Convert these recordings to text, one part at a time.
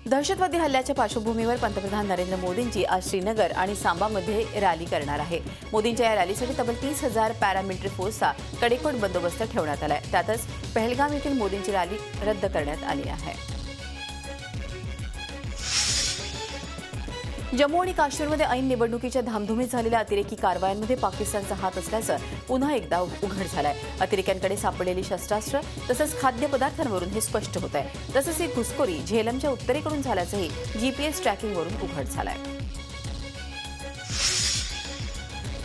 दहशतवादी हल्ल्याच्या पार्श्वभूमीवर पंतप्रधान नरेंद्र मोदींची आज श्रीनगर आणि सांबामध्ये रॅली करणार आहे। मोदींच्या या रॅलीसाठी तब्बल 30,000 पॅरामिलिटरी फोर्सचा कडेकोट बंदोबस्त ठेवण्यात आलाय। त्यातच पहलगाम येथील मोदींची रॅली रद्द करण्यात आली आहे। जम्मू आणि काश्मीरमध्ये ऐन निवडणुकीच्या धामधुमीत झालेल्या अतिरेकी कारवायांमध्ये पाकिस्तानचा हात असल्याचं पुन्हा एकदा उघड झालंय। अतिरेक्यांकडे सापडलेली शस्त्रास्त्र तसंच खाद्यपदार्थांवरून हे स्पष्ट होत आहे। तसंच ही घुसखोरी झेलमच्या उत्तरेकडून झाल्याचंही जीपीएस ट्रॅकिंगवरून उघड झालंय।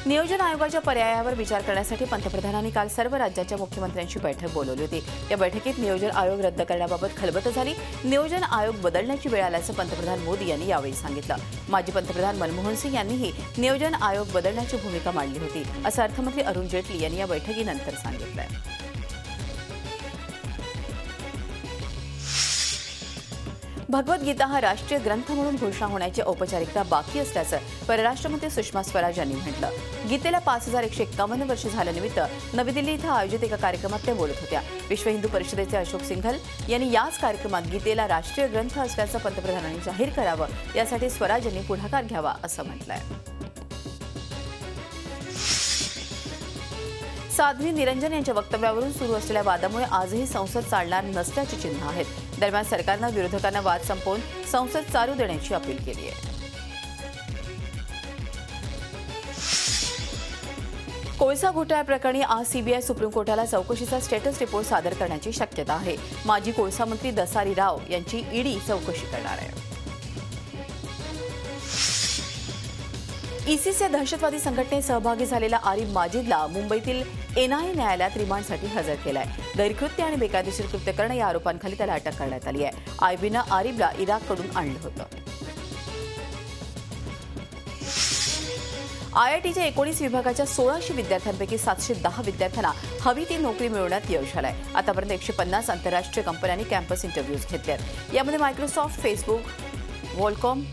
नियोजन आयोगाच्या पर्यायावर विचार करण्यासाठी पंतप्रधानांनी काल सर्व राज्याच्या मुख्यमंत्र्यांची बैठक बोलावली होती। या बैठकीत नियोजन आयोग रद्द करण्याबाबत खलबत झाली। नियोजन आयोग बदलण्याची वेळ आल्याचं पंतप्रधान मोदी यांनी यावेळी सांगितलं। माजी पंतप्रधान मनमोहन सिंग यांनीही नियोजन आयोग बदलण्याची भूमिका मांडली होती, असं अर्थमंत्री अरुण जेटली यांनी या बैठकीनंतर सांगितलं। भगवद्गीता हा राष्ट्रीय ग्रंथ म्हणून घोषणा होण्याची औपचारिकता बाकी असल्याचं परराष्ट्रमंत्री सुषमा स्वराज यांनी म्हटलं। गीतेला 5151 वर्ष झाल्यानिमित्त नवी दिल्ली इथं आयोजित एका कार्यक्रमात त्या बोलत होत्या। विश्व हिंदू परिषदेचे अशोक सिंघल यांनी याच कार्यक्रमात गीतेला राष्ट्रीय ग्रंथ असल्याचं पंतप्रधानांनी जाहीर करावं, यासाठी स्वराज यांनी पुढाकार घ्यावा असं म्हटलंय। साध्वी निरंजन यांच्या वक्तव्यावरून सुरू असलेल्या वादामुळे आजही संसद चालणार नसल्याची चिन्ह आहेत। दरम्यान सरकारनं विरोधकांना वाद संपवून संसद चालू देण्याची अपील केली आहे। कोळसा घोटाळ्याप्रकरणी आज सीबीआय सुप्रीम कोर्टाला चौकशीचा स्टेटस रिपोर्ट सादर करण्याची शक्यता आहे। माजी कोळसा मंत्री दसारी राव यांची ईडी चौकशी करणार आहे। इसिस या दहशतवादी संघटनेत सहभागी झालेला आरिफ माजिदला मुंबईतील एनआयए न्यायालयात रिमांडसाठी हजर केलाय। गैरकृत्य आणि बेकायदेशीर कृत्य करणं या आरोपांखाली त्याला अटक करण्यात आली आहे। आयबीनं आरिफला इराककडून आणलं होतं। आयआयटीच्या 19 विभागाच्या 1600 विद्यार्थ्यांपैकी 710 विद्यार्थ्यांना हवी ती नोकरी मिळवण्यात यश आलंय। आतापर्यंत 150 आंतरराष्ट्रीय कंपन्यांनी कॅम्पस इंटरव्ह्यूज घेतले आहेत। यामध्ये Microsoft, Facebook, Qualcomm,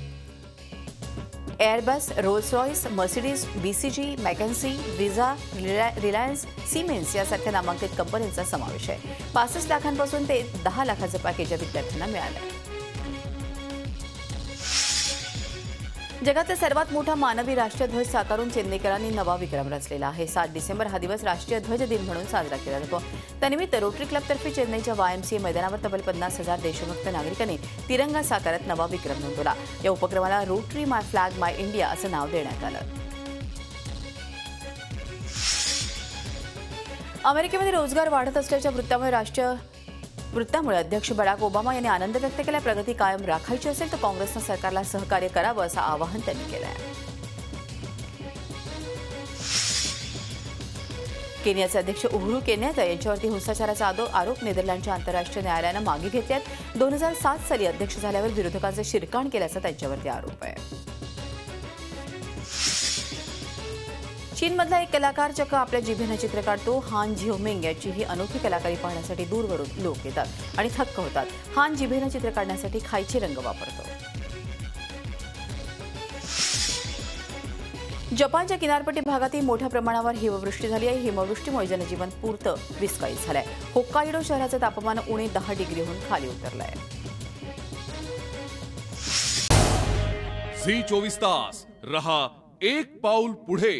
Airbus, Rolls Royce, Mercedes, BCG, McKinsey, Visa, Reliance, Siemens यासारख्या नामांकित कंपन्यांचा समावेश आहे। 65 लाखांपासून ते 10 लाखाचं पॅकेज या विद्यार्थ्यांना मिळालंय। जगातला सर्वात मोठा मानवी राष्ट्रीय ध्वज साकारून चेन्नईकरांनी नवा विक्रम रचलेला आहे। 7 डिसेंबर हा दिवस राष्ट्रीय ध्वज दिन म्हणून साजरा केला जातो। त्यानिमित्त रोटरी क्लबतर्फे चेन्नईच्या YMCA मैदानावर तब्बल 50,000 देशभक्त नागरिकांनी तिरंगा साकारत नवा विक्रम नोंदवला। या उपक्रमाला रोटरी माय फ्लॅग माय इंडिया असं नाव देण्यात आलं। अमेरिकेमध्ये रोजगार वाढत असल्याच्या वृत्तामुळे अध्यक्ष बराक ओबामा यांनी आनंद व्यक्त केला। प्रगती कायम राखायची असेल तर काँग्रेसनं सरकारला सहकार्य करावं असं आवाहन त्यांनी केलं आहे। केनियाचे अध्यक्ष उहुरू केन्याता यांच्यावरती हिंसाचाराचा आरोप नेदरलँडच्या आंतरराष्ट्रीय न्यायालयानं मागे घेतल्यात। 2007 साली अध्यक्ष झाल्यावर विरोधकांचे शिरकाण केल्याचा त्यांच्यावरती आरोप आहे। चीनमधला एक कलाकार चक्क आपल्या जिभेनं चित्र काढतो। हान झिओमिंग याची ही अनोखी कलाकारी पाहण्यासाठी दूरवरून लोक येतात आणि थक्क होतात। हान जिभेनं चित्र काढण्यासाठी खायचे रंग वापरतो। जपानच्या किनारपट्टी भागातही मोठ्या प्रमाणावर हिमवृष्टी झाली आहे। हिमवृष्टीमुळे जनजीवन पुरतं विस्कळीत झालंय। होक्काइडो शहराचं तापमान उणे 10 डिग्रीहून खाली उतरलंय। झी 24 तास रहा एक पाऊल पुढे।